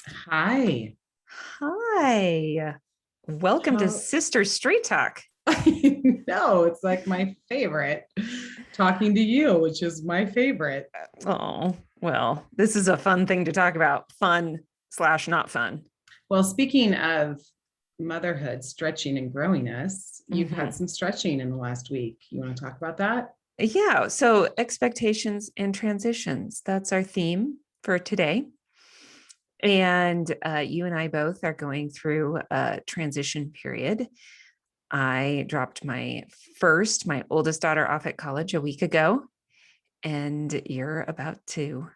Hi. Hi. Welcome to How Sister Straight Talk. I know it's like my favorite talking to you, which is my favorite. Oh, well, this is a fun thing to talk about. Fun slash not fun. Well, speaking of motherhood, stretching and growing us, you've had Hmm. some stretching in the last week. You want to talk about that? Yeah. So, expectations and transitions. That's our theme for today. And you and I both are going through a transition period. I dropped my oldest daughter off at college a week ago, and you're about to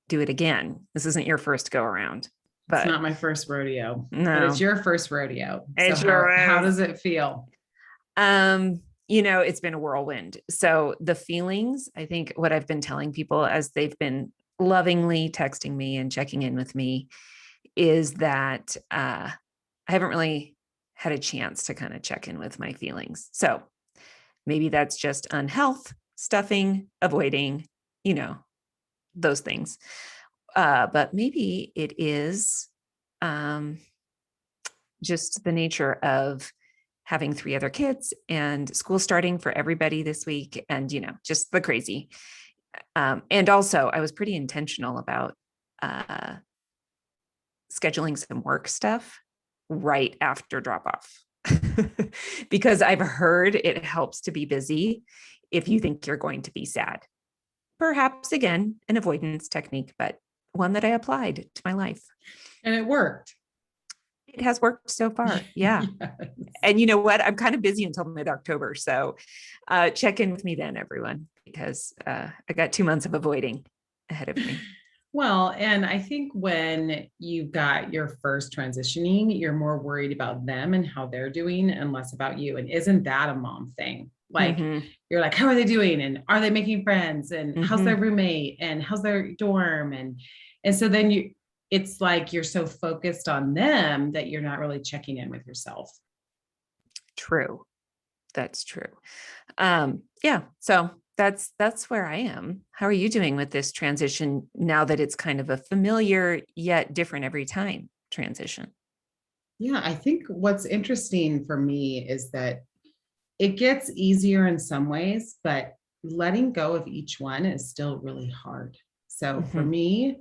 do it again. This isn't your first go around, It's but not my first rodeo, but it's no, your first rodeo. So it how sure is. does it feel? Um, it's been a whirlwind. So the feelings, I think what I've been telling people as they've been lovingly texting me and checking in with me is that I haven't really had a chance to kind of check in with my feelings. So maybe that's just unhealth, stuffing, avoiding, you know, those things. But maybe it is um, just the nature of having three other kids and school starting for everybody this week, and just the crazy. And also, I was pretty intentional about uh, scheduling some work stuff right after drop off because I've heard it helps to be busy if you think you're going to be sad. Perhaps again, an avoidance technique, but one that I applied to my life. And it worked. It has worked so far. Yeah. Yes. And you know what? I'm kind of busy until mid-October. So check in with me then, everyone, because I got 2 months of avoiding ahead of me. Well, and I think when you've got your first transitioning, you're more worried about them and how they're doing and less about you. And isn't that a mom thing? Like, Mm-hmm. you're like, how are they doing? And are they making friends? And how's their Mm-hmm. roommate? And how's their dorm? And so then it's like you're so focused on them that you're not really checking in with yourself. True. That's true. Yeah. So that's where I am. How are you doing with this transition now that it's kind of a familiar yet different every time transition? Yeah, I think what's interesting for me is that it gets easier in some ways, but letting go of each one is still really hard. So for Mm-hmm. me,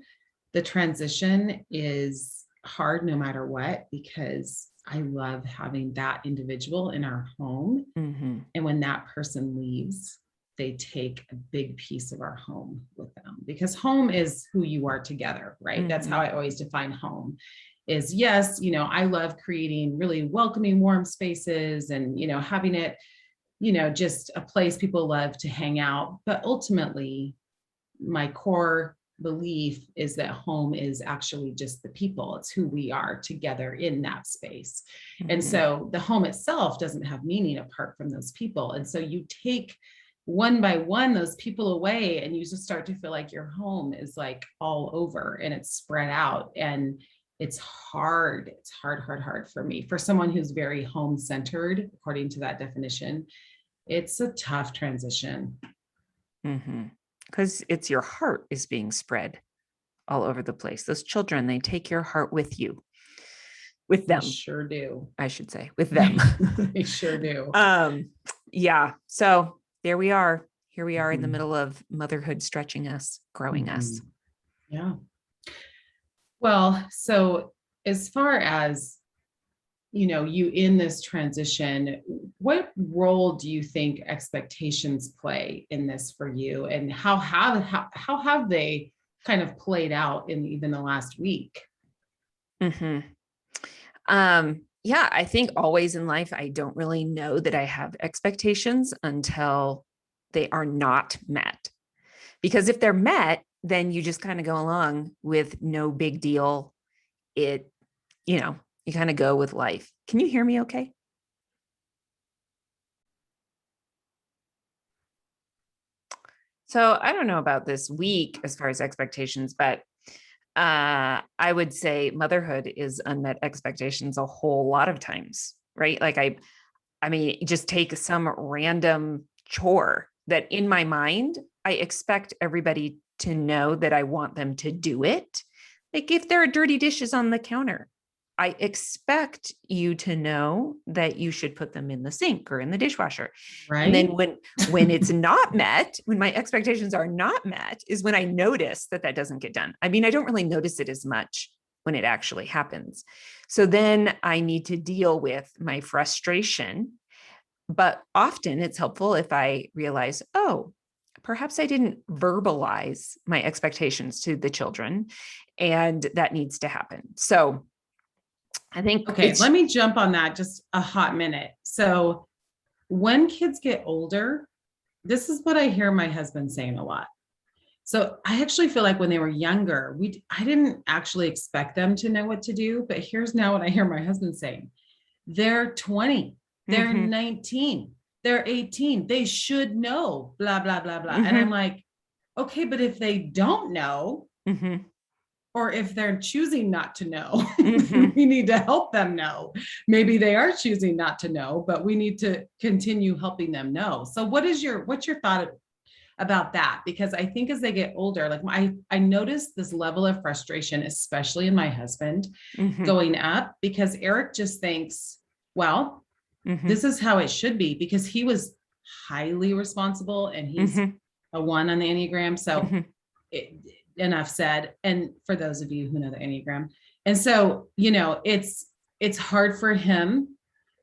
the transition is hard no matter what, because I love having that individual in our home. Mm-hmm. And when that person leaves, they take a big piece of our home with them, because home is who you are together, right? That's how Mm-hmm. I always define home. Is, yes, I love creating really welcoming, warm spaces and, having it, just a place people love to hang out. But ultimately, my core belief is that home is actually just the people. It's who we are together in that space. And Mm-hmm. so the home itself doesn't have meaning apart from those people. And so you take one by one those people away, and you just start to feel like your home is like all over and it's spread out. And it's hard. It's hard, hard, hard for me. For someone who's very home centered, according to that definition, it's a tough transition. Mm-hmm. Because it's your heart is being spread all over the place. Those children, they take your heart with you, with They them, sure do. I should say, with them. They sure do. um, yeah. So there we are. Here we are in the Mhm. middle of motherhood stretching us, growing us. Mhm. Yeah. Well, so as far as you in this transition, what role do you think expectations play in this for you, and how have they kind of played out in even the last week? Mm-hmm. Yeah, I think always in life, I don't really know that I have expectations until they are not met. Because if they're met, then you just kind of go along with no big deal. It, you know, you kind of go with life. Can you hear me okay? So I don't know about this week as far as expectations, but I would say motherhood is unmet expectations a whole lot of times, right? Like I mean, just take some random chore that in my mind, I expect everybody to know that I want them to do it. Like if there are dirty dishes on the counter, I expect you to know that you should put them in the sink or in the dishwasher. And then Right. when it's not met, when my expectations are not met, is when I notice that that doesn't get done. I mean, I don't really notice it as much when it actually happens. So then I need to deal with my frustration. But often it's helpful if I realize, oh, perhaps I didn't verbalize my expectations to the children, and that needs to happen. So I think Okay, let it's, me jump on that just a hot minute. So when kids get older, this is what I hear my husband saying a lot. So I actually feel like when they were younger, I didn't actually expect them to know what to do, but here's now what I hear my husband saying. They're 20, they're mhm, 19, they're 18. They should know, blah, blah, blah, blah. And I'm mhm, like, okay, but if they don't know, mhm, or if they're choosing not to know, mhm. we need to help them know. Maybe they are choosing not to know, but we need to continue helping them know. So what's your thought about that? Because I think as they get older, like I noticed this level of frustration, especially in my husband Mhm, going up, because Eric just thinks, well, this mhm, is how it should be, because he was highly responsible and he's mhm, a 1 on the Enneagram. So mhm. it, enough said. And for those of you who know the Enneagram, and so, it's hard for him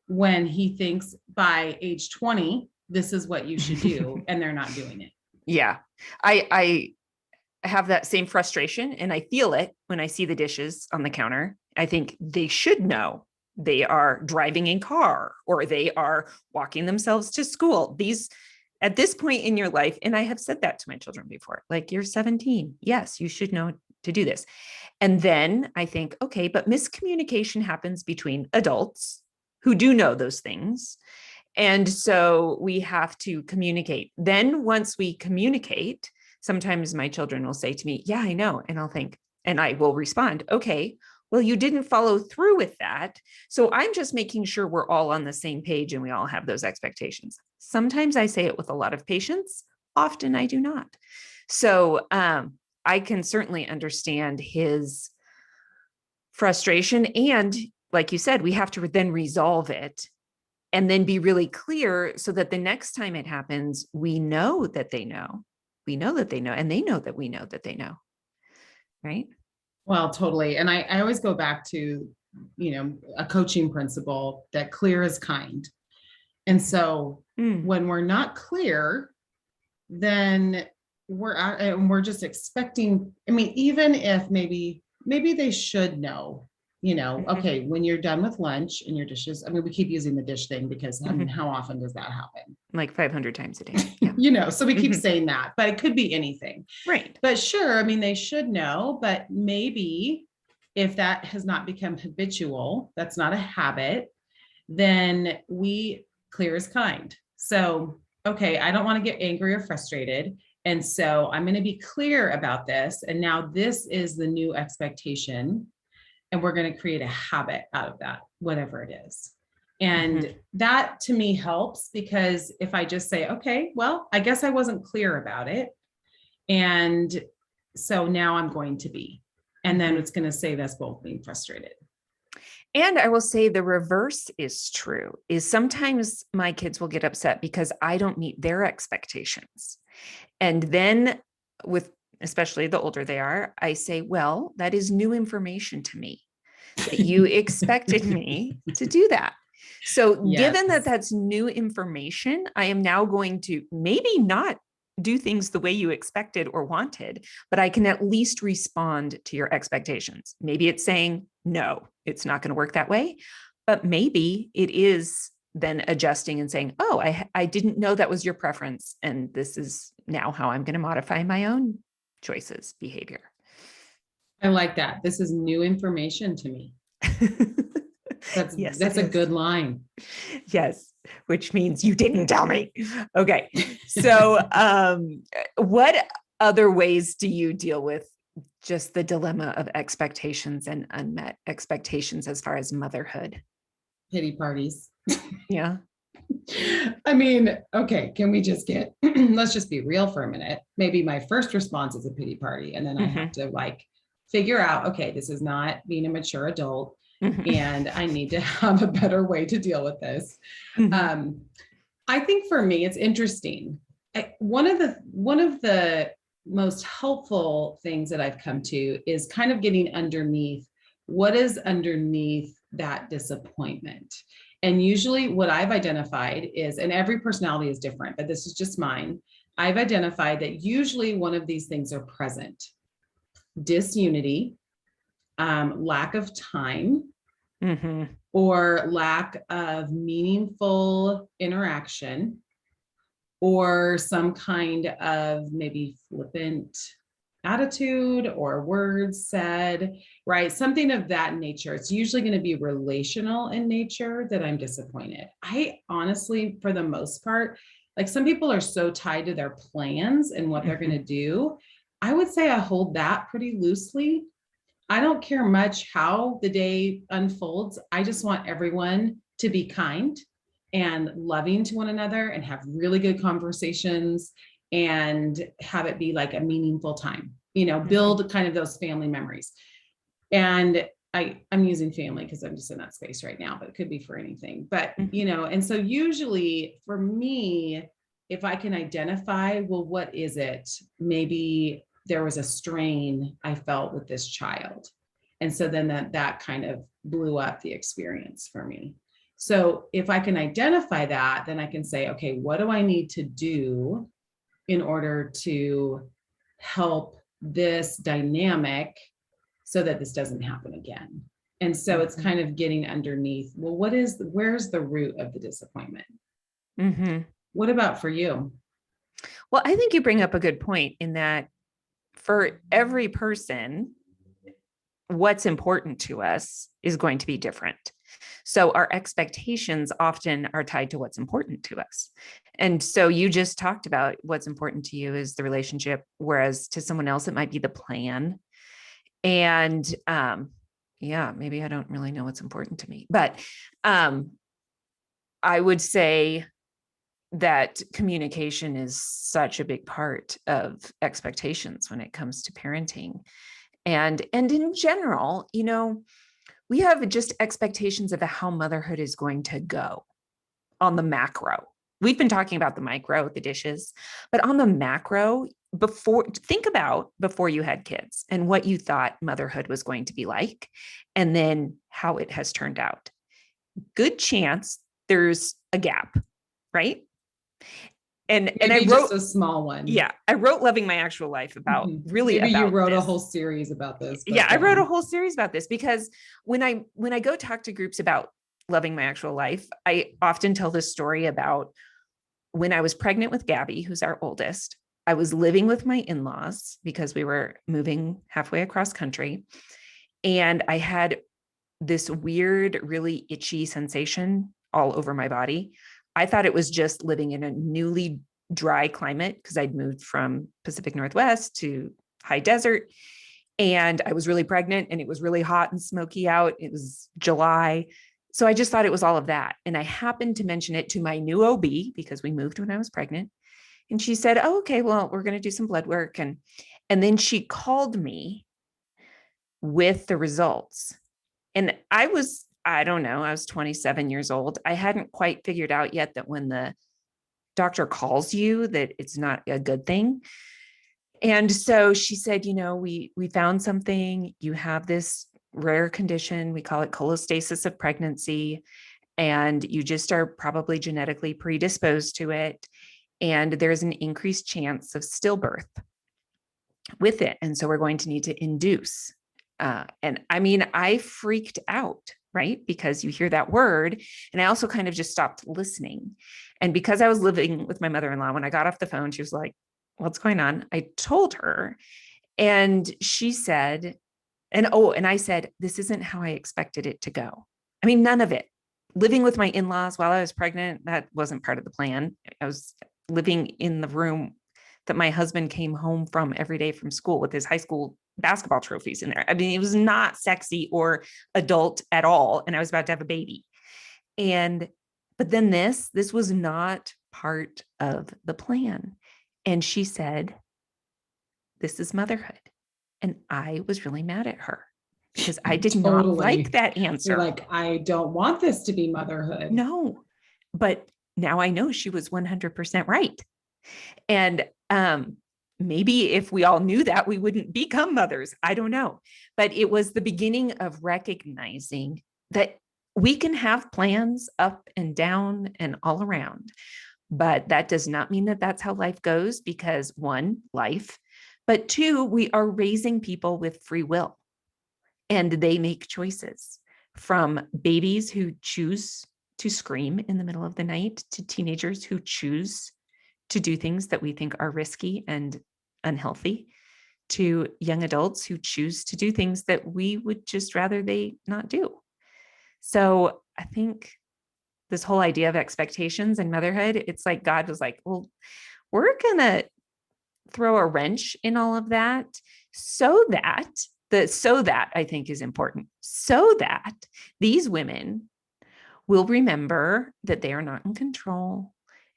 when he thinks by age 20, this is what you should do, and they're not doing it. Yeah. I have that same frustration, and I feel it when I see the dishes on the counter. I think they should know they are driving a car or they are walking themselves to school. These at this point in your life, and I have said that to my children before, like, you're 17. Yes, you should know to do this. And then I think, okay, but miscommunication happens between adults who do know those things. And so we have to communicate. Then once we communicate, sometimes my children will say to me, yeah, I know. And I'll think, and I will respond, okay, well, you didn't follow through with that. So I'm just making sure we're all on the same page and we all have those expectations. Sometimes I say it with a lot of patience. Often I do not. So I can certainly understand his frustration. And like you said, we have to then resolve it and then be really clear so that the next time it happens, we know that they know. We know that they know, and they know that we know that they know. Right. Well, totally. And I always go back to, a coaching principle that clear is kind. And so Mm. when we're not clear, then we're just expecting, I mean, even if maybe they should know, Mhm. okay, when you're done with lunch and your dishes, I mean, we keep using the dish thing because I mean, Mhm. how often does that happen? Like 500 times a day. Yeah. So we keep Mhm. saying that, but it could be anything. Right. But sure, I mean, they should know, but maybe if that has not become habitual, that's not a habit, then we clear is kind. So, okay, I don't want to get angry or frustrated. And so I'm going to be clear about this. And now this is the new expectation. And we're going to create a habit out of that, whatever it is. And Mhm. that to me helps, because if I just say, okay, well, I guess I wasn't clear about it. And so now I'm going to be, and then Mhm. it's going to save us both being frustrated. And I will say the reverse is true, is sometimes my kids will get upset because I don't meet their expectations. And then with, especially the older they are, I say, well, that is new information to me that you expected me to do that. So, given that Yes. that's new information, I am now going to maybe not do things the way you expected or wanted, but I can at least respond to your expectations. Maybe it's saying, no, it's not going to work that way. But maybe it is then adjusting and saying, oh, I didn't know that was your preference. And this is now how I'm going to modify my own choices, behavior. I like that. This is new information to me. That's Yes, it that's a is. good line. Yes, which means you didn't tell me. Okay. So, what other ways do you deal with just the dilemma of expectations and unmet expectations as far as motherhood? Pity parties. Yeah. I mean, okay, can we just get, let's just be real for a minute. Maybe my first response is a pity party, and then I have Hmm. to like figure out, okay, this is not being a mature adult, Mhm. and I need to have a better way to deal with this. Mhm. I think for me, it's interesting. One of the most helpful things that I've come to is kind of getting underneath what is underneath that disappointment. And usually what I've identified is, and every personality is different, but this is just mine. I've identified that usually one of these things are present: disunity, lack of time, Mhm. or lack of meaningful interaction, or some kind of maybe flippant attitude or words said, right? Something of that nature. It's usually going to be relational in nature that I'm disappointed. I honestly, for the most part, like, some people are so tied to their plans and what they're going to Mhm. do. I would say I hold that pretty loosely. I don't care much how the day unfolds. I just want everyone to be kind and loving to one another and have really good conversations and have it be like a meaningful time, Mhm. build kind of those family memories. And I'm using family because I'm just in that space right now, but it could be for anything. But, Mhm. and so usually for me, if I can identify, well, what is it? Maybe there was a strain I felt with this child. And so then that kind of blew up the experience for me. So if I can identify that, then I can say, okay, what do I need to do in order to help this dynamic so that this doesn't happen again? And so it's Mhm. kind of getting underneath, well, where's the root of the disappointment? Mhm. What about for you? Well, I think you bring up a good point in that for every person, what's important to us is going to be different. So our expectations often are tied to what's important to us. And so you just talked about what's important to you is the relationship, whereas to someone else, it might be the plan. And yeah, maybe I don't really know what's important to me, but um, I would say that communication is such a big part of expectations when it comes to parenting. And in general, we have just expectations of how motherhood is going to go on the macro. We've been talking about the micro, the dishes, but on the macro, think about before you had kids and what you thought motherhood was going to be like, and then how it has turned out. Good chance there's a gap, right? And I Maybe just wrote, a small one. yeah, I wrote Loving My Actual Life about Mhm. really Maybe you about wrote a this. whole series about this, Yeah, but I go wrote a on. whole series about this because when I go talk to groups about Loving My Actual Life, I often tell this story about when I was pregnant with Gabby, who's our oldest. I was living with my in-laws because we were moving halfway across country, and I had this weird, really itchy sensation all over my body. I thought it was just living in a newly dry climate because I'd moved from Pacific Northwest to high desert. And I was really pregnant and it was really hot and smoky out. It was July. So I just thought it was all of that. And I happened to mention it to my new OB because we moved when I was pregnant. And she said, "Oh, okay, well, we're going to do some blood work." And then she called me with the results. And I don't know, I was 27 years old. I hadn't quite figured out yet that when the doctor calls you, that it's not a good thing. And so she said, we found something. You have this rare condition. We call it cholestasis of pregnancy. And you just are probably genetically predisposed to it. And there's an increased chance of stillbirth with it. And so we're going to need to induce. And I mean, I freaked out, right? Because you hear that word. And I also kind of just stopped listening. And because I was living with my mother-in-law, when I got off the phone, she was like, "What's going on?" I told her, and she said, and I said, "This isn't how I expected it to go." I mean, none of it. Living with my in-laws while I was pregnant, that wasn't part of the plan. I was living in the room that my husband came home from every day from school with his high school basketball trophies in there. I mean, it was not sexy or adult at all. And I was about to have a baby. And, but then this was not part of the plan. And she said, "This is motherhood." And I was really mad at her because I did not Totally. like that answer. You're like, I don't want this to be motherhood. No, but now I know she was 100% right. And maybe if we all knew that, we wouldn't become mothers. I don't know. But it was the beginning of recognizing that we can have plans up and down and all around. But that does not mean that that's how life goes, because one, life, but two, we are raising people with free will and they make choices, from babies who choose to scream in the middle of the night to teenagers who choose to do things that we think are risky and unhealthy, to young adults who choose to do things that we would just rather they not do. So I think this whole idea of expectations and motherhood, it's like God was like, well, we're going to throw a wrench in all of that so that I think is important, so that these women will remember that they are not in control,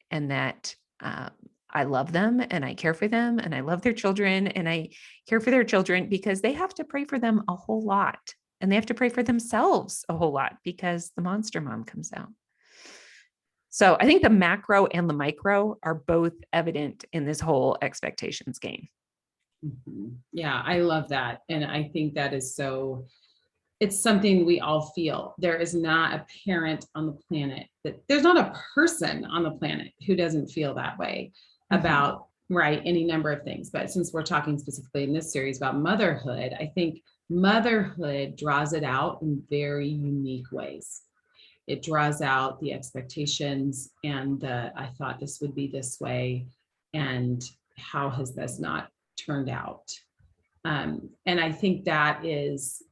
and that I love them and I care for them and I love their children and I care for their children, because they have to pray for them a whole lot, and they have to pray for themselves a whole lot because the monster mom comes out. So I think the macro and the micro are both evident in this whole expectations game. Mm-hmm. Yeah, I love that. And I think that is it's something we all feel. There is not a parent on the planet there's not a person on the planet who doesn't feel that way about, right, any number of things. But since we're talking specifically in this series about motherhood, I think motherhood draws it out in very unique ways. It draws out the expectations and I thought this would be this way, and how has this not turned out? And I think that is,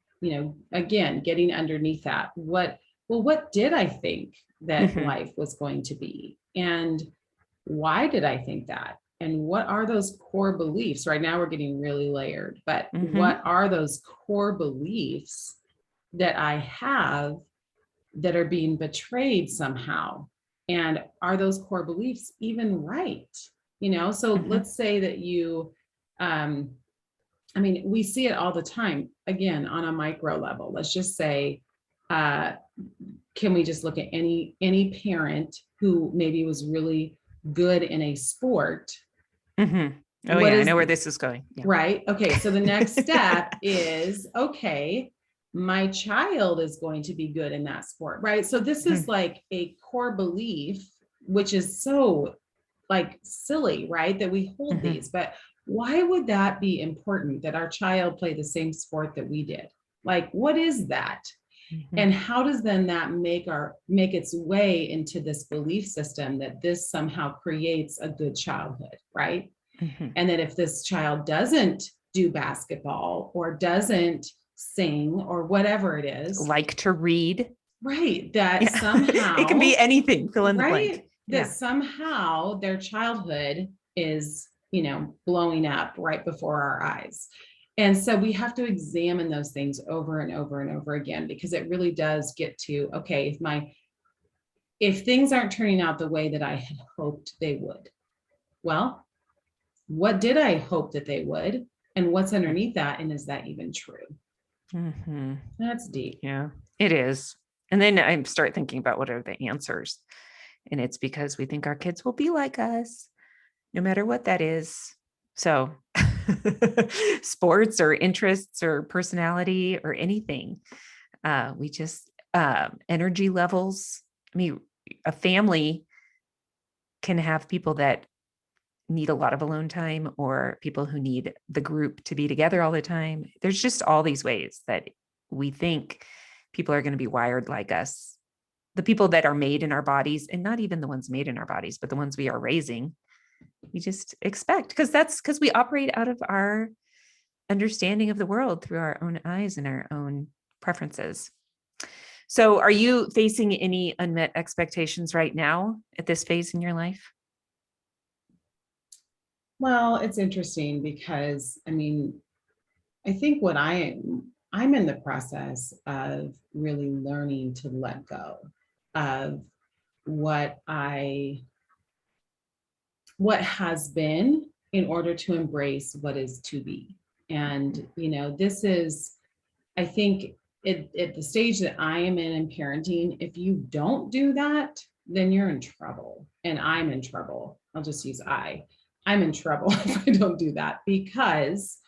again, getting underneath that. What did I think that life was going to be? And why did I think that? And what are those core beliefs? Right now we're getting really layered, but what are those core beliefs that I have that are being betrayed somehow? And are those core beliefs even right? So let's say that you, we see it all the time, again, on a micro level. Let's just say, can we just look at any parent who maybe was really good in a sport? Oh, yeah, I know where this is going. Yeah. Right. Okay. So the next step is, okay, my child is going to be good in that sport, right? So this is like a core belief, which is so like silly, right? That we hold these, but why would that be important that our child play the same sport that we did? Like, what is that? And how does then that make its way into this belief system that this somehow creates a good childhood, right? And that if this child doesn't do basketball or doesn't sing or whatever it is, like to read, right, that somehow it can be anything, fill in the blank. That somehow their childhood is, blowing up right before our eyes. And so we have to examine those things over and over and over again, because it really does get to, okay, if things aren't turning out the way that I had hoped they would, well, what did I hope that they would? And what's underneath that? And is that even true? That's deep. Yeah, it is. And then I start thinking about what are the answers. And it's because we think our kids will be like us, no matter what that is. So sports or interests or personality or anything, we just, energy levels. I mean, a family can have people that need a lot of alone time, or people who need the group to be together all the time. There's just all these ways that we think people are going to be wired like us. The people that are made in our bodies, and not even the ones made in our bodies, but the ones we are raising, we just expect, because we operate out of our understanding of the world through our own eyes and our own preferences. So are you facing any unmet expectations right now at this phase in your life? Well, it's interesting because, I think what I'm in the process of really learning to let go of what has been, in order to embrace what is to be. And, this is, I think at the stage that I am in parenting, if you don't do that, then you're in trouble. And I'm in trouble. I'll just use I'm in trouble if I don't do that, because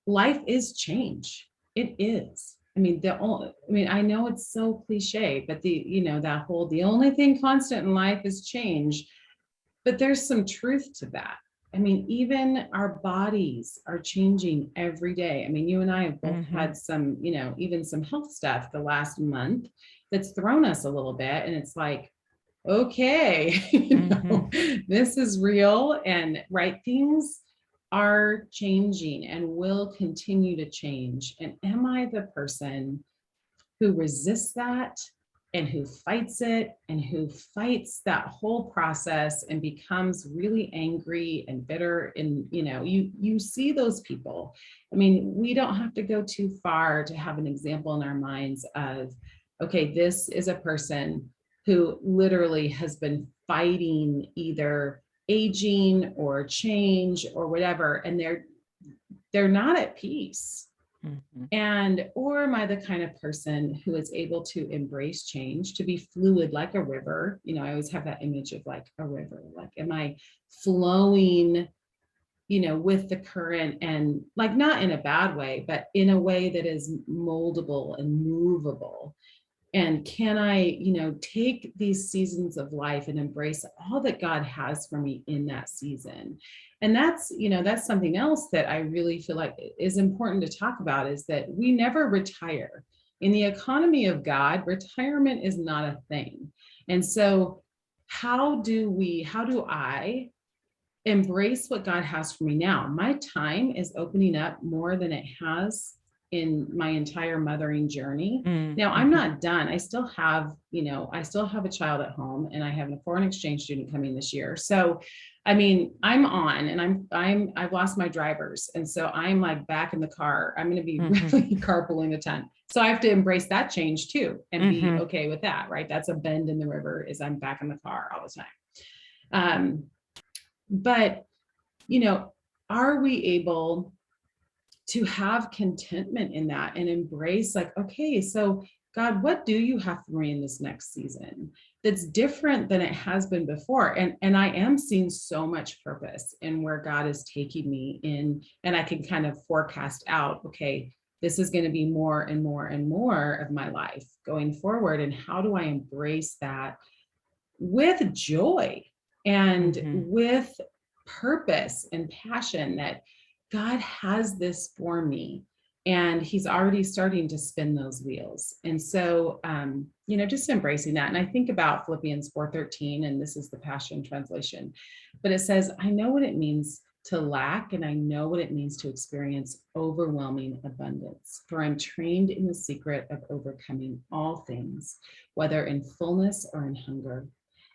life is change. It is. I mean, I know it's so cliche, but the only thing constant in life is change. But there's some truth to that. I mean, even our bodies are changing every day. I mean, you and I have both had some, even some health stuff the last month that's thrown us a little bit. And it's like, okay, this is real, and right, things are changing and will continue to change. And am I the person who resists that and who fights it and who fights that whole process and becomes really angry and bitter? And you see those people. I mean, we don't have to go too far to have an example in our minds of, okay, this is a person who literally has been fighting either aging or change or whatever, and they're not at peace. And, or am I the kind of person who is able to embrace change, to be fluid like a river? I always have that image of like a river. Like, am I flowing, with the current, and like, not in a bad way, but in a way that is moldable and movable? And can I, take these seasons of life and embrace all that God has for me in that season? And that's something else that I really feel like is important to talk about, is that we never retire. In the economy of God, retirement is not a thing. And so how do I embrace what God has for me now? My time is opening up more than it has in my entire mothering journey. Now, I'm not done. I still have a child at home, and I have a foreign exchange student coming this year. So, I mean, I'm on, and I've lost my drivers. And so I'm like back in the car. I'm going to be really carpooling a ton. So I have to embrace that change too, and be okay with that, right? That's a bend in the river, is I'm back in the car all the time. But, are we able to have contentment in that and embrace, like, okay, so God, what do you have for me in this next season that's different than it has been before? And I am seeing so much purpose in where God is taking me in, and I can kind of forecast out, okay, this is going to be more and more and more of my life going forward. And how do I embrace that with joy and with purpose and passion, that God has this for me, and he's already starting to spin those wheels. And so, just embracing that. And I think about Philippians 4:13, and this is the Passion Translation, but it says, I know what it means to lack, and I know what it means to experience overwhelming abundance, for I'm trained in the secret of overcoming all things, whether in fullness or in hunger.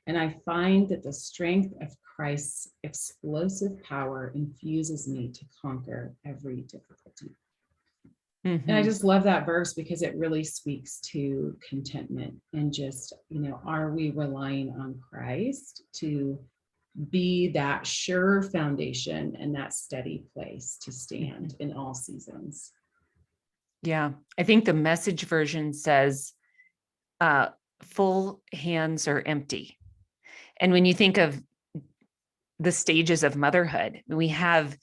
And I find that the strength of Christ's explosive power infuses me to conquer every difficulty. And I just love that verse, because it really speaks to contentment and just, are we relying on Christ to be that sure foundation and that steady place to stand in all seasons? Yeah. I think the Message version says, full hands are empty. And when you think of the stages of motherhood, we have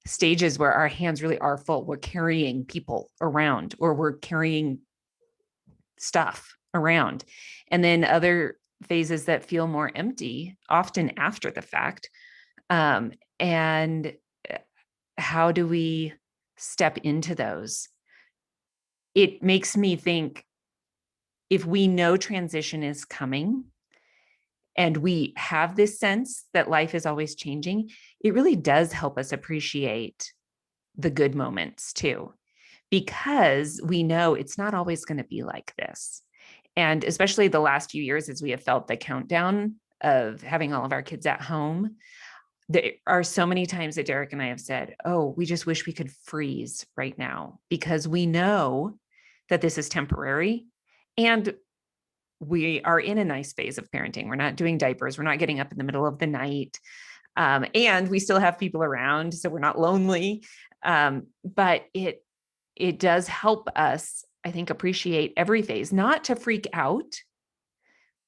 stages where our hands really are full. We're carrying people around, or we're carrying stuff around. And then other phases that feel more empty, often after the fact. And how do we step into those? It makes me think, if we know transition is coming, and we have this sense that life is always changing, it really does help us appreciate the good moments too, because we know it's not always going to be like this. And especially the last few years, as we have felt the countdown of having all of our kids at home, there are so many times that Derek and I have said, oh, we just wish we could freeze right now, because we know that this is temporary. And we are in a nice phase of parenting. We're not doing diapers. We're not getting up in the middle of the night. And we still have people around, so we're not lonely. But it does help us, I think, appreciate every phase, not to freak out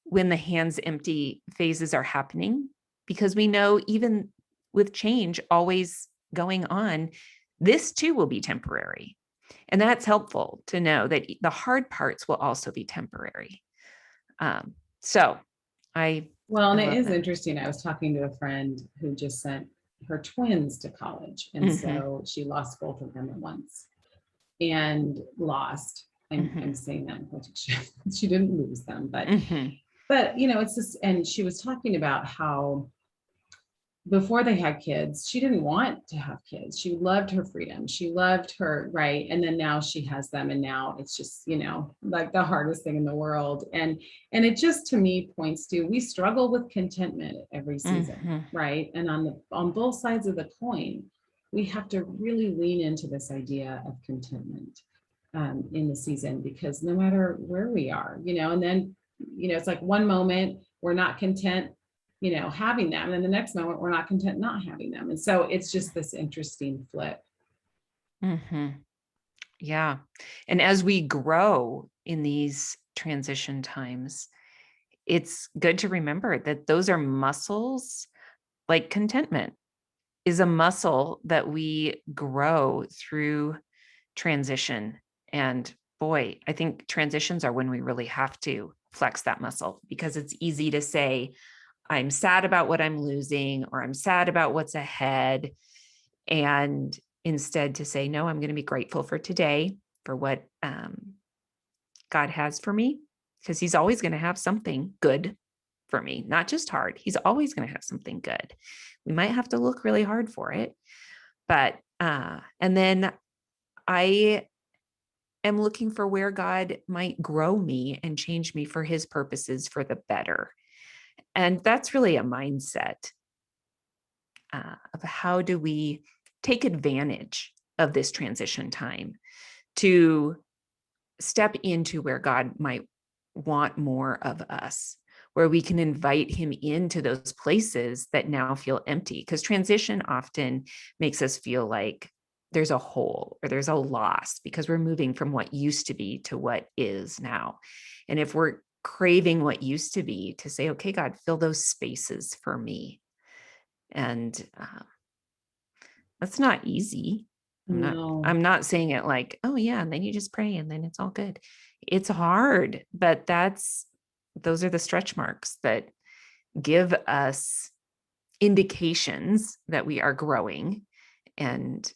when the hands empty phases are happening, because we know even with change always going on, this too will be temporary. And that's helpful to know that the hard parts will also be temporary. So Well, and I it love is that. interesting. I was talking to a friend who just sent her twins to college. And so she lost both of them at once and lost. I'm saying that in quotes. She didn't lose them, but it's just, and she was talking about how before they had kids, she didn't want to have kids. She loved her freedom. She loved her, right. And then now she has them. And now it's just, like the hardest thing in the world. And it just, to me, points to, we struggle with contentment every season, right. And on both sides of the coin, we have to really lean into this idea of contentment in the season, because no matter where we are, and then, it's like one moment we're not content having them. And the next moment we're not content not having them. And so it's just this interesting flip. Yeah. And as we grow in these transition times, it's good to remember that those are muscles. Like contentment is a muscle that we grow through transition. And boy, I think transitions are when we really have to flex that muscle, because it's easy to say, I'm sad about what I'm losing, or I'm sad about what's ahead. And instead to say, no, I'm going to be grateful for today, for what God has for me, because he's always going to have something good for me, not just hard. He's always going to have something good. We might have to look really hard for it. But, and then I am looking for where God might grow me and change me for his purposes for the better. And that's really a mindset of how do we take advantage of this transition time to step into where God might want more of us, where we can invite him into those places that now feel empty. Because transition often makes us feel like there's a hole or there's a loss, because we're moving from what used to be to what is now. And if we're craving what used to be, to say, okay, God, fill those spaces for me. And that's not easy. I'm not saying it like, oh yeah, and then you just pray and then it's all good. It's hard, but those are the stretch marks that give us indications that we are growing, and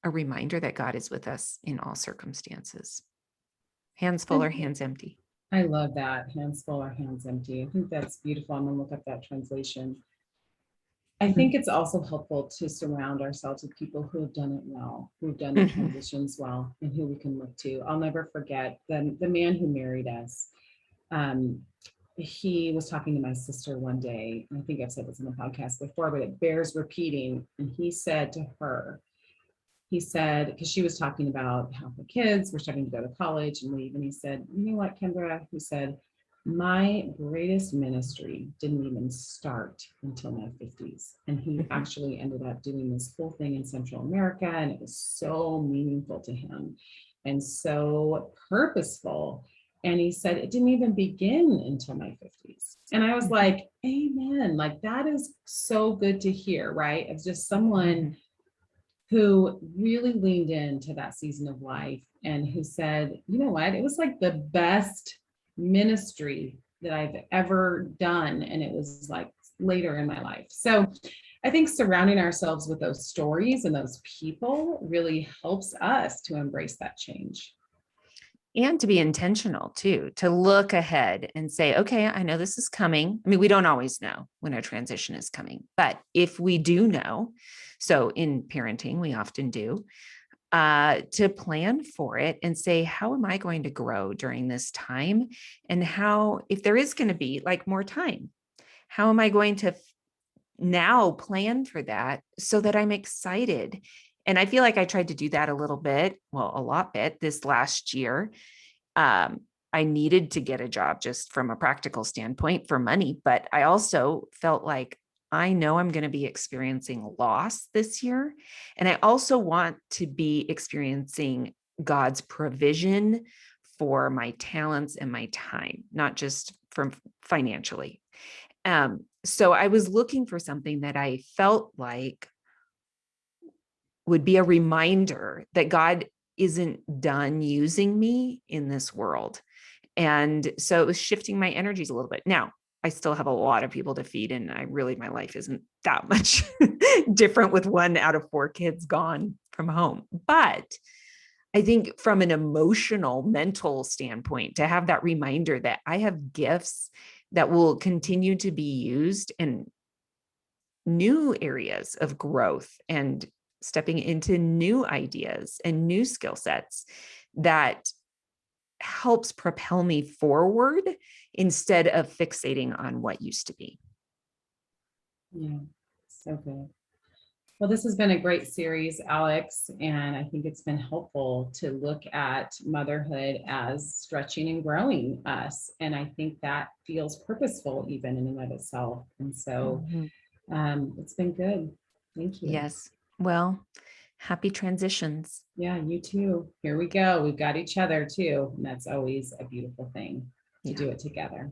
a reminder that God is with us in all circumstances. Hands full or hands empty. I love that. Hands full or hands empty. I think that's beautiful. I'm gonna look up that translation. I think it's also helpful to surround ourselves with people who have done it well, who've done the transitions well, and who we can look to. I'll never forget the man who married us. He was talking to my sister one day, and I think I've said this in the podcast before, but it bears repeating. And he said to her, because she was talking about how the kids were starting to go to college and leave. And he said, you know what, Kendra? He said, my greatest ministry didn't even start until my 50s. And he actually ended up doing this whole thing in Central America. And it was so meaningful to him and so purposeful. And he said, it didn't even begin until my 50s. And I was like, amen. Like, that is so good to hear, right? It's just someone who really leaned into that season of life and who said, you know what, it was like the best ministry that I've ever done. And it was like later in my life. So I think surrounding ourselves with those stories and those people really helps us to embrace that change. And to be intentional too, to look ahead and say, okay, I know this is coming. I mean, we don't always know when a transition is coming, but if we do know, so in parenting, we often do, to plan for it and say, how am I going to grow during this time? And how, if there is going to be like more time, how am I going to now plan for that so that I'm excited? And I feel like I tried to do that a lot this last year. I needed to get a job just from a practical standpoint for money, but I also felt like I know I'm going to be experiencing loss this year. And I also want to be experiencing God's provision for my talents and my time, not just from financially. So I was looking for something that I felt like would be a reminder that God isn't done using me in this world. And so it was shifting my energies a little bit. Now, I still have a lot of people to feed, and my life isn't that much different with 1 out of 4 kids gone from home. But I think from an emotional, mental standpoint, to have that reminder that I have gifts that will continue to be used in new areas of growth and stepping into new ideas and new skill sets that helps propel me forward instead of fixating on what used to be. Yeah, so good. Well, this has been a great series, Alex, and I think it's been helpful to look at motherhood as stretching and growing us. And I think that feels purposeful even in and of itself. And so it's been good. Thank you. Yes. Well, happy transitions. Yeah, you too. Here we go. We've got each other too. And that's always a beautiful thing to do it together.